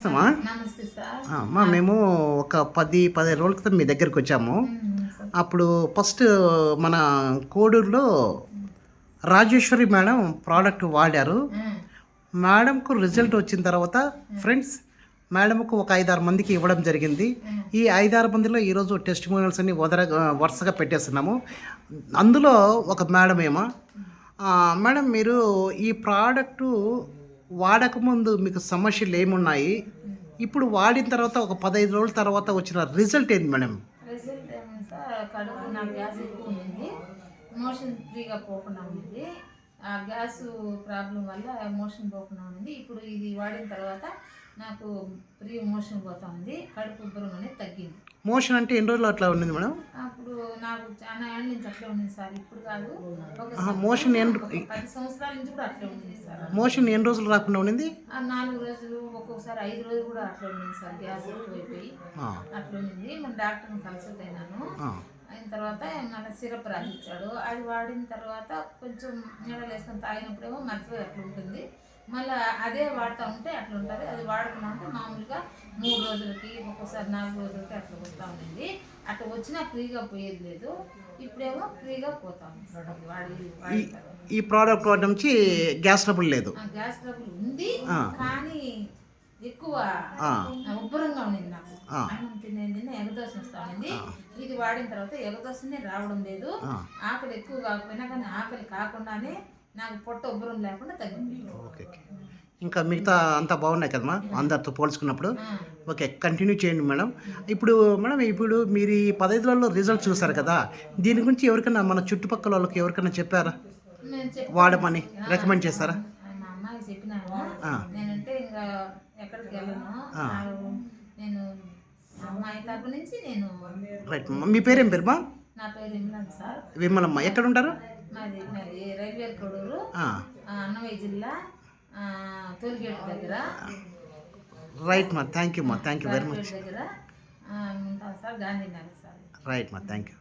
అమ్మా నమస్తే సార్. అమ్మా మేము ఒక 10 రోజుల క్రితం మీ దగ్గరికి వచ్చాము. అప్పుడు ఫస్ట్ మన కోడూరులో రాజేశ్వరి మేడం ప్రోడక్ట్ వాడారు. మేడంకు రిజల్ట్ వచ్చిన తర్వాత ఫ్రెండ్స్ మేడంకు ఒక 5-6 మందికి ఇవ్వడం జరిగింది. ఈ 5-6 మందిలో ఈరోజు టెస్టిమోనియల్స్ అన్ని వరుసగా పెట్టేస్తున్నాము. అందులో ఒక మేడం ఏమో మేడం మీరు ఈ ప్రోడక్టు వాడకముందు మీకు సమస్యలు ఏమున్నాయి, ఇప్పుడు వాడిన తర్వాత ఒక 15 రోజుల తర్వాత వచ్చిన రిజల్ట్ ఏంది మేడం? రిజల్ట్ ఏమో సార్, కడుపు నాకు గ్యాస్ ఎక్కువ ఉండింది, మోషన్ ఫ్రీగా పోకుండా ఉండింది. ఆ గ్యాస్ ప్రాబ్లం వల్ల మోషన్ పోకుండా ఉండింది. ఇప్పుడు ఇది వాడిన తర్వాత నాకు ఫ్రీ మోషన్ పోతా ఉంది, కడుపు ఉబ్బరం అనేది తగ్గింది. మోషన్ అంటే ఎన్ని రోజులు అట్లా ఉండింది మేడం? అప్పుడు నాకు చాలా ఏళ్ళ నుంచి అట్లే ఉండింది సార్, ఇప్పుడు కాదు. మోషన్ 10 సంవత్సరాల నుంచి కూడా అట్లే ఉండింది సార్. మోషన్ ఎన్ని రోజులు రాకుండా ఉండింది? 4 రోజులు, ఒక్కొక్కసారి 5 రోజులు కూడా అట్లా ఉండింది సార్. గ్యాస్ ఎక్కువైపోయి అట్లా ఉండింది. మన డాక్టర్ని కన్సల్ట్ అయినాను. అయిన తర్వాత మన సిరప్ రాసిచ్చాడు. అది వాడిన తర్వాత కొంచెం నీడలు వేసుకొని తాగినప్పుడేమో మర్చిపోయి అట్లా ఉంటుంది. మళ్ళీ అదే వాడుతూ ఉంటే అట్లా ఉంటుంది. అది వాడకుండా ఉంటే మామూలుగా 3 రోజులకి, ఒక్కోసారి 4 రోజులకి అట్లా వస్తూ ఉండింది. అట్లా వచ్చినా ఫ్రీగా పోయేది లేదు. ఇప్పుడేమో ఫ్రీగా పోతా ఉంది వాడి ఈ ప్రోడక్ట్ వాడడం నుంచి గ్యాస్ ట్రబుల్ లేదు. గ్యాస్ ట్రబుల్ ఉంది, కానీ ఎక్కువ ఉబ్బరంగా ఉండింది. నాకు అన్నం తినేది ఎగదోశ వస్తూ ఉండింది. ఇది వాడిన తర్వాత ఎగదోశనే రావడం లేదు. ఆకలి ఎక్కువ కాకపోయినా కానీ ఆకలి కాకుండానే నాకు పొట్ట ఉబ్బరం లేకుండా తగ్గింది. ఓకే, ఇంకా మిగతా అంతా బాగున్నాయి కదమ్మా అందరితో పోల్చుకున్నప్పుడు? ఓకే, కంటిన్యూ చేయండి మేడం. ఇప్పుడు మీరు ఈ 15 రోజుల్లో రిజల్ట్ చూసారు కదా, దీని గురించి ఎవరికైనా మన చుట్టుపక్కల వాళ్ళకి ఎవరికైనా చెప్పారా, వాడమని రికమెండ్ చేస్తారా? మా అమ్మాయికి చెప్పినాను. నేనంటే ఇంకా ఎక్కడికి వెళ్ళను, నేను అమ్మాయి తరపు నుంచి నేను. రైట్, మీ పేరేం పేరుమా? నా పేరు విమలమ్మ సార్. విమలమ్మ, ఎక్కడ ఉంటారు? మాది రైల్వే కోడూరు, అన్నమయ్య జిల్లా, తోలిగేట్ దగ్గర. రైట్ మా, థ్యాంక్ యూ మా, థ్యాంక్ యూ వెరీ మచ్ దగ్గర ఉంటాను సార్, గాంధీనగర్ సార్. రైట్ మా, థ్యాంక్ యూ.